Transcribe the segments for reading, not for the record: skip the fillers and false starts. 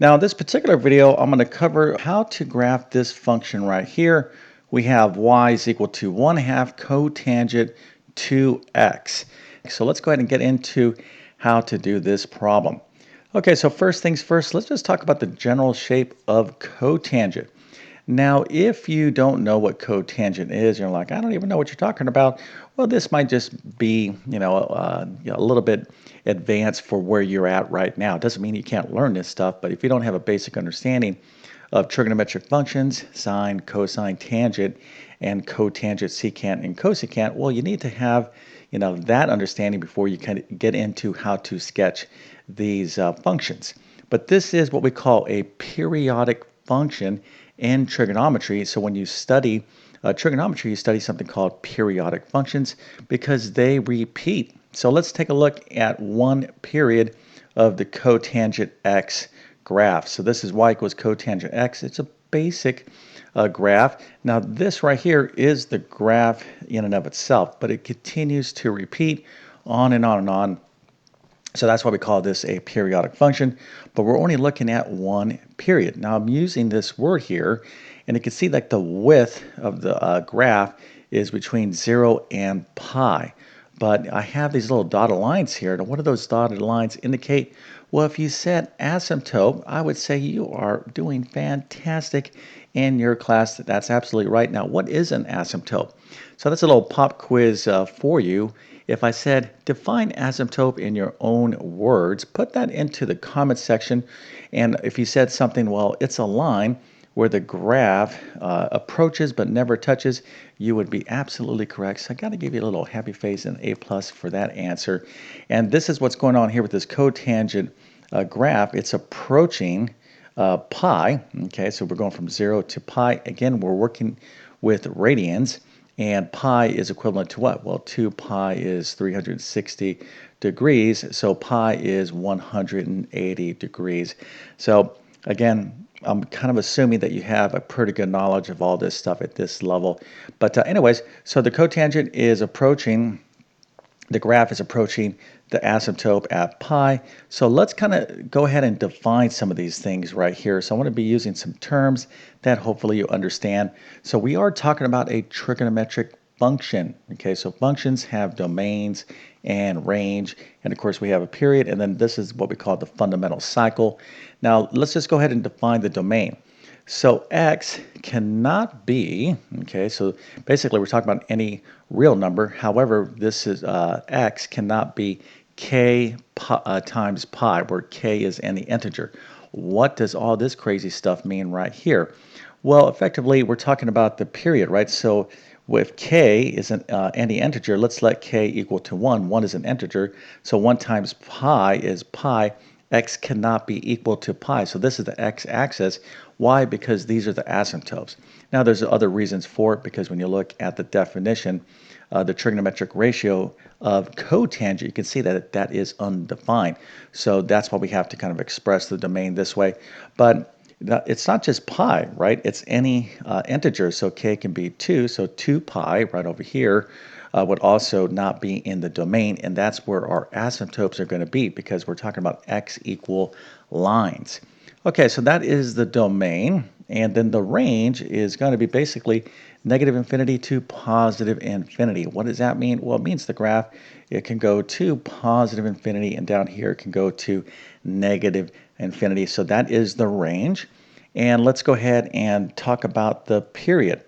Now, in this particular video, I'm going to cover how to graph this function right here. We have y is equal to 1/2 cotangent 2x. So let's go ahead and get into how to do this problem. Okay, so first things first, let's just talk about the general shape of cotangent. Now, if you don't know what cotangent is, you're like, I don't even know what you're talking about. Well, this might just be, a little bit advanced for where you're at right now. It doesn't mean you can't learn this stuff, but if you don't have a basic understanding of trigonometric functions, sine, cosine, tangent, and cotangent, secant, and cosecant, well, you need to have, that understanding before you can get into how to sketch these functions. But this is what we call a periodic function in trigonometry. So when you study trigonometry, you study something called periodic functions because they repeat. So let's take a look at one period of the cotangent x graph. So this is y equals cotangent x. It's a basic graph. Now this right here is the graph in and of itself, but it continues to repeat on and on and on. So that's why we call this a periodic function, but we're only looking at one period. Now I'm using this word here, and you can see like the width of the graph is between 0 and pi. But I have these little dotted lines here. Now what do those dotted lines indicate? Well, if you said asymptote, I would say you are doing fantastic in your class. That's absolutely right. Now, what is an asymptote? So that's a little pop quiz for you. If I said define asymptote in your own words, put that into the comment section. And if you said something, well, it's a line where the graph approaches but never touches, you would be absolutely correct. So I got to give you a little happy face and A plus for that answer. And this is what's going on here with this cotangent graph. It's approaching pi. Okay, so we're going from 0 to pi. Again, we're working with radians. And pi is equivalent to what? Well, 2 pi is 360 degrees, so pi is 180 degrees. So again, I'm kind of assuming that you have a pretty good knowledge of all this stuff at this level. But anyways, so the cotangent is approaching, the graph is approaching the asymptote at pi. So let's kind of go ahead and define some of these things right here. So I want to be using some terms that hopefully you understand. So we are talking about a trigonometric function. Okay, so functions have domains and range, and of course we have a period, and then this is what we call the fundamental cycle. Now let's just go ahead and define the domain. So x cannot be, okay, so basically we're talking about any real number. However, this is x cannot be k times pi, where k is any integer. What does all this crazy stuff mean right here? Well, effectively, we're talking about the period, right? So if k is any integer, let's let k equal to 1. 1 is an integer, so 1 times pi is pi. X cannot be equal to pi. So this is the x-axis. Why? Because these are the asymptotes. Now there's other reasons for it, because when you look at the definition, the trigonometric ratio of cotangent, you can see that that is undefined. So that's why we have to kind of express the domain this way. But it's not just pi, right? It's any integer. So k can be 2. So 2 pi right over here would also not be in the domain, and that's where our asymptotes are going to be, because we're talking about x equal lines. Okay, so that is the domain, and then the range is going to be basically negative infinity to positive infinity. What does that mean? Well, it means the graph, it can go to positive infinity, and down here it can go to negative infinity. So that is the range. And let's go ahead and talk about the period.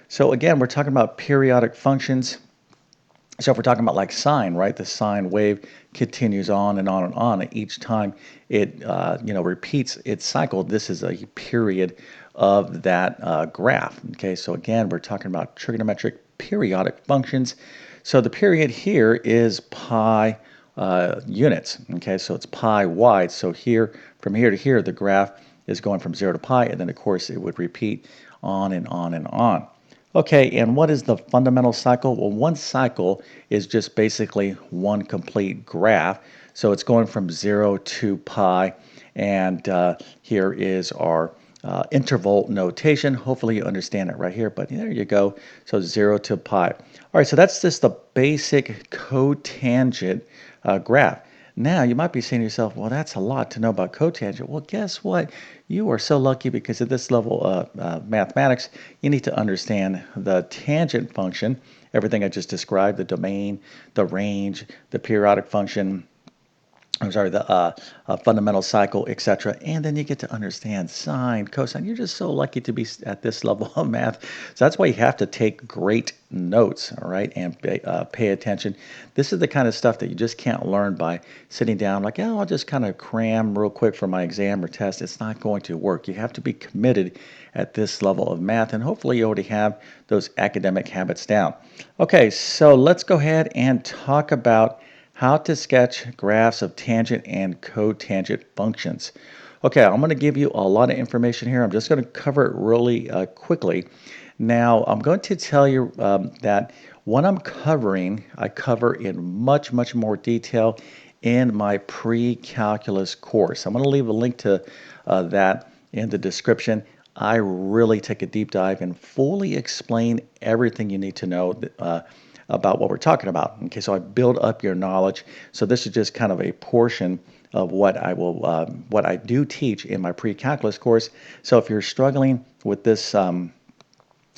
So again, we're talking about periodic functions. So if we're talking about like sine, right, the sine wave continues on and on and on. Each time it repeats its cycle, this is a period of that graph. Okay, so again, we're talking about trigonometric periodic functions. So the period here is pi units. Okay, so it's pi wide. So here, from here to here, the graph is going from 0 to pi, and then of course it would repeat on and on and on. Okay, and what is the fundamental cycle? Well, one cycle is just basically one complete graph. So it's going from 0 to pi, and here is our interval notation. Hopefully you understand it right here, but there you go. So 0 to pi. All right, so that's just the basic cotangent graph. Now, you might be saying to yourself, well, that's a lot to know about cotangent. Well, guess what? You are so lucky because at this level of mathematics, you need to understand the tangent function, everything I just described, the domain, the range, the periodic function, the fundamental cycle, etc. And then you get to understand sine, cosine. You're just so lucky to be at this level of math. So that's why you have to take great notes, all right, and pay attention. This is the kind of stuff that you just can't learn by sitting down like, oh, I'll just kind of cram real quick for my exam or test. It's not going to work. You have to be committed at this level of math, and hopefully you already have those academic habits down. Okay, so let's go ahead and talk about how to sketch graphs of tangent and cotangent functions. Okay, I'm going to give you a lot of information here. I'm just going to cover it really quickly. Now, I'm going to tell you that what I'm covering, I cover in much, much more detail in my pre-calculus course. I'm going to leave a link to that in the description. I really take a deep dive and fully explain everything you need to know about what we're talking about. Okay, so I build up your knowledge. So this is just kind of a portion of what what I do teach in my pre-calculus course. So if you're struggling with this,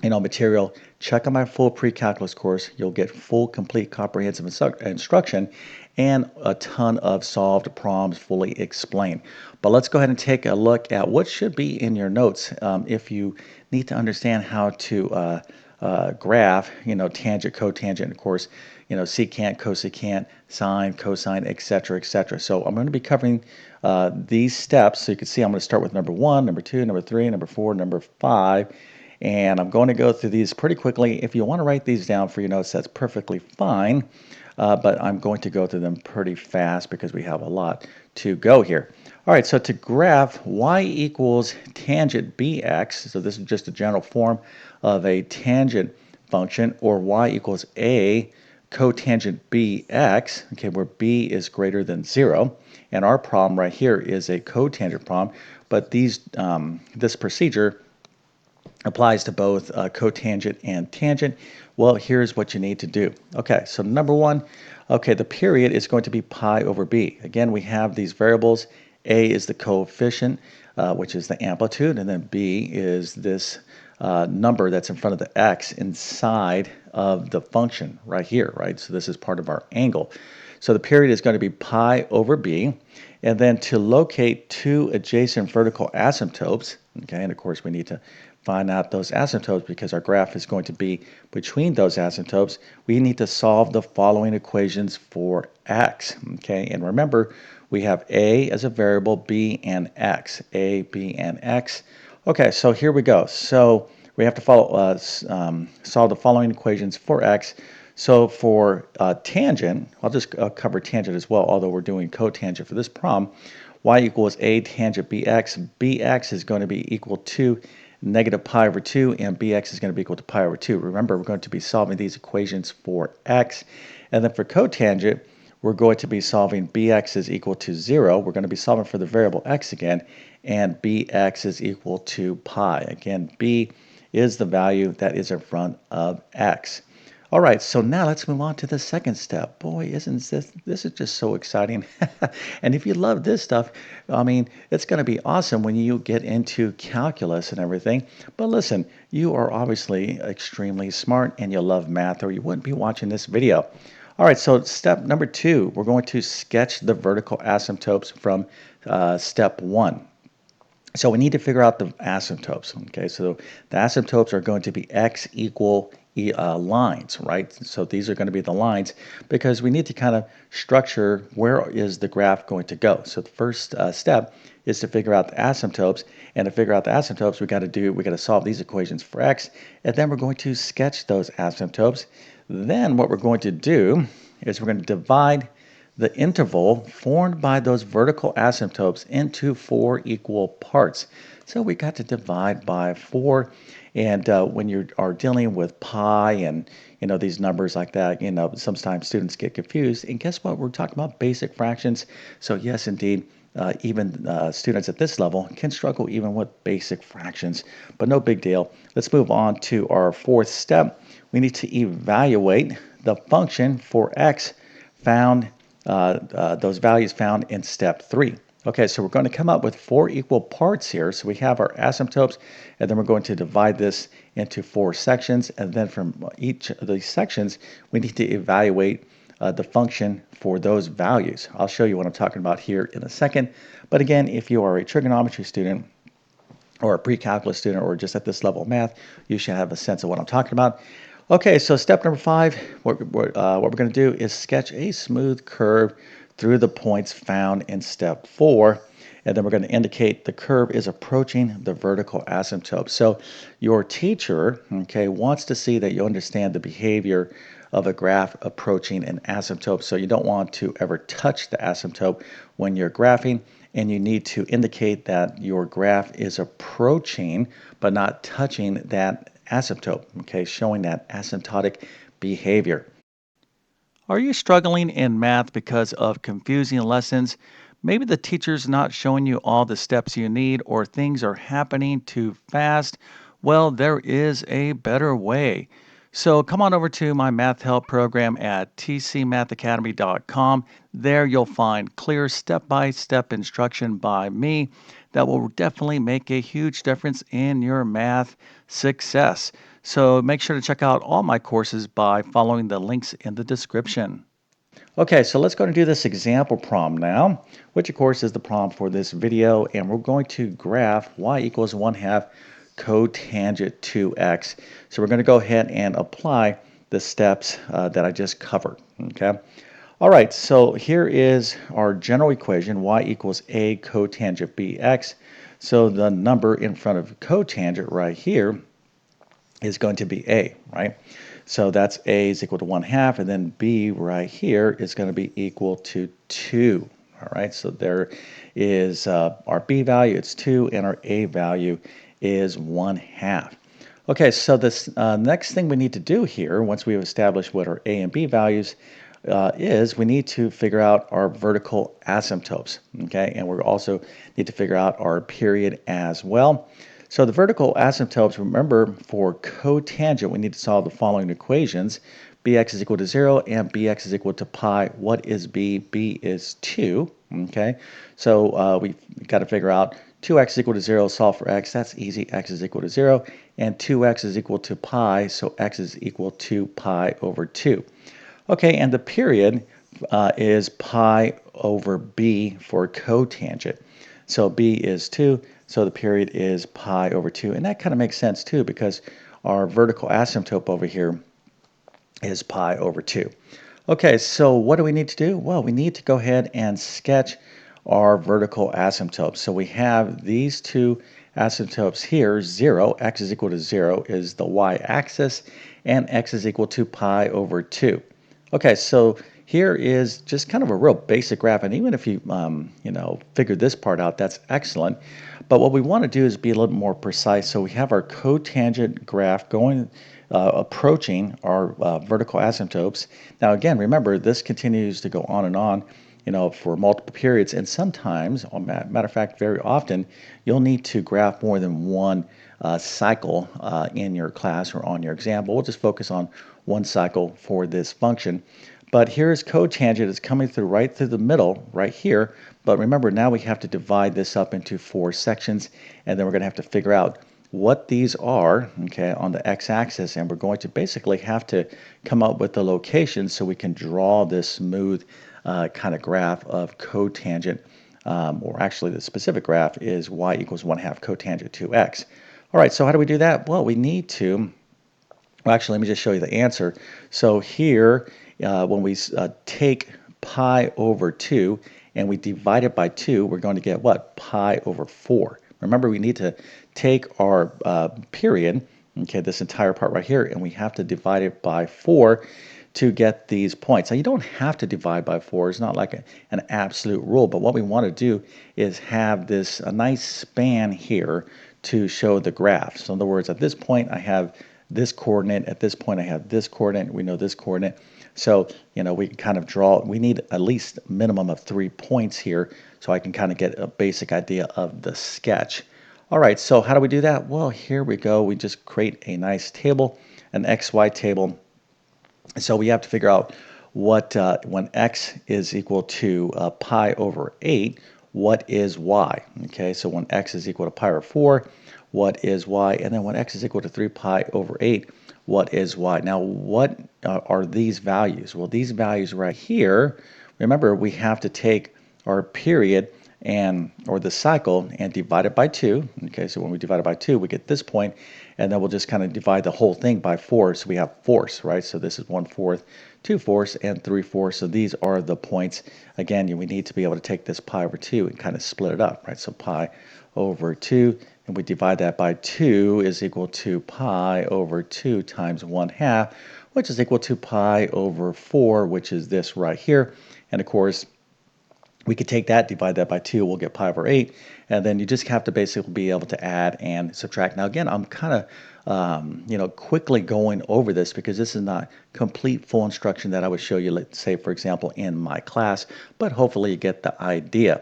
material, check out my full pre-calculus course. You'll get full, complete, comprehensive instruction and a ton of solved problems fully explained. But let's go ahead and take a look at what should be in your notes if you need to understand how to graph, tangent, cotangent, of course, secant, cosecant, sine, cosine, etc., etc. So I'm going to be covering these steps. So you can see I'm going to start with number 1, number 2, number 3, number 4, number 5. And I'm going to go through these pretty quickly. If you want to write these down for your notes, that's perfectly fine. But I'm going to go through them pretty fast because we have a lot to go here. All right, so to graph y equals tangent bx, so this is just a general form of a tangent function, or y equals a cotangent bx, okay, where b is greater than 0. And our problem right here is a cotangent problem, but this procedure applies to both cotangent and tangent. Well, here's what you need to do. Okay, so number 1, okay, the period is going to be pi over b. Again, we have these variables. A is the coefficient, which is the amplitude, and then b is this number that's in front of the x inside of the function right here, right? So this is part of our angle. So the period is going to be pi over b. And then to locate two adjacent vertical asymptotes, okay, and of course we need to find out those asymptotes because our graph is going to be between those asymptotes, we need to solve the following equations for x, okay? And remember, we have a as a variable, b and x, a, b, and x. Okay, so here we go. So we have to solve the following equations for x. So for tangent, I'll just cover tangent as well, although we're doing cotangent for this problem. Y equals a tangent bx. Bx is going to be equal to negative pi over 2, and bx is going to be equal to pi over 2. Remember, we're going to be solving these equations for x. And then for cotangent, we're going to be solving bx is equal to 0. We're going to be solving for the variable x again, and bx is equal to pi. Again, b is the value that is in front of x. All right, so now let's move on to the second step. Boy, isn't this is just so exciting. And if you love this stuff, I mean, it's going to be awesome when you get into calculus and everything. But listen, you are obviously extremely smart and you love math, or you wouldn't be watching this video. All right, so step number 2, we're going to sketch the vertical asymptotes from step 1. So we need to figure out the asymptotes, okay? So the asymptotes are going to be x equal lines, right? So these are going to be the lines because we need to kind of structure where is the graph going to go. So the first step is to figure out the asymptotes, and to figure out the asymptotes, we got to solve these equations for x, and then we're going to sketch those asymptotes. Then what we're going to do is we're going to divide the interval formed by those vertical asymptotes into 4 equal parts. So we got to divide by 4, and when you are dealing with pi and these numbers like that, sometimes students get confused. And guess what? We're talking about basic fractions. So yes, indeed, even students at this level can struggle even with basic fractions, but no big deal. Let's move on to our fourth step. We need to evaluate the function for x found those values found in step 3. Okay, so we're going to come up with 4 equal parts here. So we have our asymptotes, and then we're going to divide this into 4 sections. And then from each of these sections, we need to evaluate the function for those values. I'll show you what I'm talking about here in a second. But again, if you are a trigonometry student, or a pre-calculus student, or just at this level of math, you should have a sense of what I'm talking about. Okay, so step number 5, what we're going to do is sketch a smooth curve through the points found in step 4. And then we're going to indicate the curve is approaching the vertical asymptote. So your teacher, okay, wants to see that you understand the behavior of a graph approaching an asymptote. So you don't want to ever touch the asymptote when you're graphing, and you need to indicate that your graph is approaching but not touching that asymptote, okay, showing that asymptotic behavior. Are you struggling in math because of confusing lessons? Maybe the teacher's not showing you all the steps you need, or things are happening too fast. Well, there is a better way. So come on over to my math help program at tcmathacademy.com. There you'll find clear step-by-step instruction by me that will definitely make a huge difference in your math success. So make sure to check out all my courses by following the links in the description. Okay, so let's go and do this example problem now, which of course is the problem for this video, and we're going to graph y equals 1/2 cotangent 2x. So we're going to go ahead and apply the steps that I just covered, okay? All right, so here is our general equation, y equals a cotangent bx. So the number in front of cotangent right here is going to be a, right? So that's a is equal to 1/2, and then b right here is going to be equal to 2. All right, so there is our b value, it's 2, and our a value is 1/2. Okay, so this next thing we need to do here, once we've established what our a and b values is, we need to figure out our vertical asymptotes, okay? And we also need to figure out our period as well. So the vertical asymptotes, remember, for cotangent, we need to solve the following equations. Bx is equal to 0 and bx is equal to pi. What is b? B is 2, okay? So we've got to figure out 2x is equal to 0, solve for x. That's easy. X is equal to 0. And 2x is equal to pi, so x is equal to pi over 2. Okay, and the period is pi over b for cotangent. So b is 2, so the period is pi over 2. And that kind of makes sense too, because our vertical asymptote over here is pi over 2. Okay, so what do we need to do? Well, we need to go ahead and sketch our vertical asymptotes. So we have these two asymptotes here. 0, x is equal to 0 is the y-axis, and x is equal to pi over 2. Okay, so here is just kind of a real basic graph, and even if you, figured this part out, that's excellent. But what we want to do is be a little more precise. So we have our cotangent graph going, approaching our vertical asymptotes. Now, again, remember, this continues to go on and on, for multiple periods, and sometimes, matter of fact, very often, you'll need to graph more than one cycle in your class or on your exam. But we'll just focus on one cycle for this function. But here's cotangent. It's coming through right through the middle, right here. But remember, now we have to divide this up into 4 sections, and then we're going to have to figure out what these are, okay, on the x-axis, and we're going to basically have to come up with the location so we can draw this smooth kind of graph of cotangent, or actually the specific graph is y equals 1/2 cotangent 2x. All right, so how do we do that? Well, we need to, well, actually, let me just show you the answer. So here, when we take pi over 2 and we divide it by 2, we're going to get what? Pi over 4. Remember, we need to take our period, okay, this entire part right here, and we have to divide it by 4 to get these points. Now, you don't have to divide by 4. It's not like an absolute rule, but what we want to do is have this a nice span here to show the graph. So in other words, at this point, I have this coordinate. At this point, I have this coordinate. We know this coordinate. So, we can kind of draw, we need at least a minimum of 3 points here so I can kind of get a basic idea of the sketch. All right, so how do we do that? Well, here we go. We just create a nice table, an XY table. So we have to figure out when x is equal to pi over 8, what is y? Okay, so when x is equal to pi over 4, what is y? And then when x is equal to 3 pi over 8, what is y? Now, what are these values? Well, these values right here, remember, we have to take our period or the cycle and divide it by 2. Okay, so when we divide it by 2, we get this point, and then we'll just kind of divide the whole thing by 4. So we have fourths, right? So this is 1/4, 2/4, and 3/4. So these are the points. Again, we need to be able to take this pi over 2 and kind of split it up, right? So pi over 2, and we divide that by 2 is equal to pi over 2 times 1/2, which is equal to pi over 4, which is this right here. And of course, we could take that, divide that by 2, we'll get pi over 8, and then you just have to basically be able to add and subtract. Now again, I'm kind of quickly going over this because this is not complete full instruction that I would show you, let's say for example in my class, but hopefully you get the idea.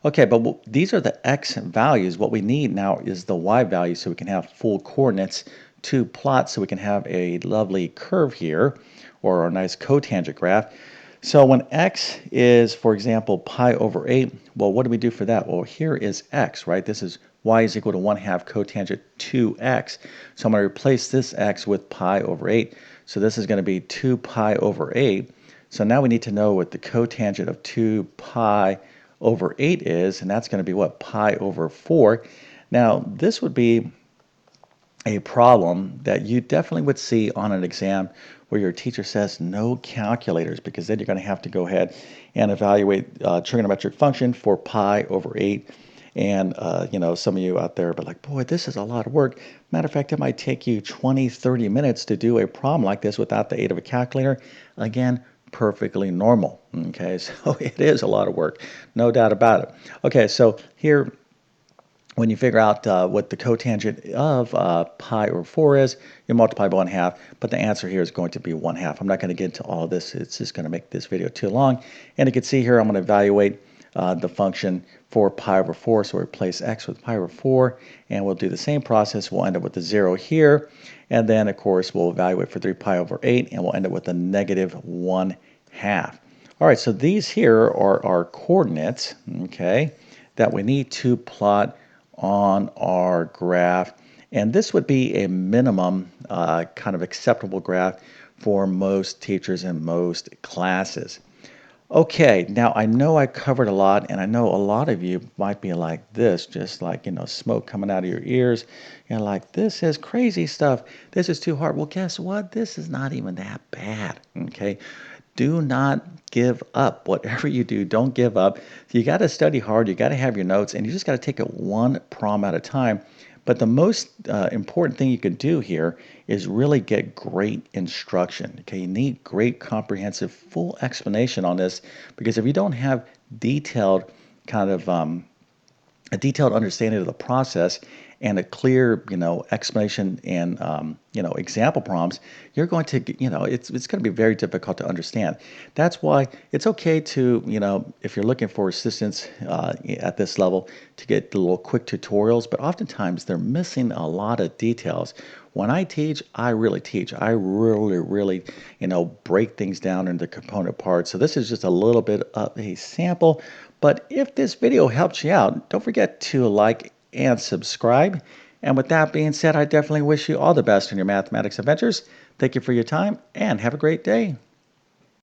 Okay, but these are the x values. What we need now is the y value so we can have full coordinates to plot, so we can have a lovely curve here or a nice cotangent graph. So when x is, for example, pi over 8, well, what do we do for that? Well, here is x, right? This is y is equal to 1/2 cotangent 2x. So I'm going to replace this x with pi over 8. So this is going to be 2 pi over 8. So now we need to know what the cotangent of 2 pi over 8 is, and that's going to be what? Pi over 4. Now, this would be a problem that you definitely would see on an exam where your teacher says no calculators, because then you're going to have to go ahead and evaluate trigonometric function for pi over 8. And, some of you out there are like, boy, this is a lot of work. Matter of fact, it might take you 20, 30 minutes to do a problem like this without the aid of a calculator. Again, perfectly normal. Okay, so it is a lot of work, no doubt about it. Okay, so here, when you figure out what the cotangent of pi over 4 is, you multiply by 1/2, but the answer here is going to be 1/2. I'm not going to get into all of this. It's just going to make this video too long. And you can see here I'm going to evaluate the function for pi over 4. So we replace x with pi over 4, and we'll do the same process. We'll end up with the 0 here. And then, of course, we'll evaluate for 3 pi over 8, and we'll end up with a negative 1/2. All right, so these here are our coordinates, okay, that we need to plot on our graph, and this would be a minimum kind of acceptable graph for most teachers in most classes. Okay, now I know I covered a lot, and I know a lot of you might be like this, just like, smoke coming out of your ears. You're like, this is crazy stuff. This is too hard. Well, guess what? This is not even that bad, okay? Do not give up. Whatever you do, don't give up. You got to study hard. You got to have your notes, and you just got to take it one problem at a time. But the most important thing you can do here is really get great instruction. Okay, you need great, comprehensive, full explanation on this, because if you don't have detailed kind of a detailed understanding of the process and a clear, explanation and, example problems, you're going to, it's going to be very difficult to understand. That's why it's okay to, if you're looking for assistance at this level, to get the little quick tutorials, but oftentimes they're missing a lot of details. When I teach, I really teach. I really, break things down into component parts. So this is just a little bit of a sample. But if this video helps you out, don't forget to like and subscribe. And with that being said, I definitely wish you all the best in your mathematics adventures. Thank you for your time, and have a great day.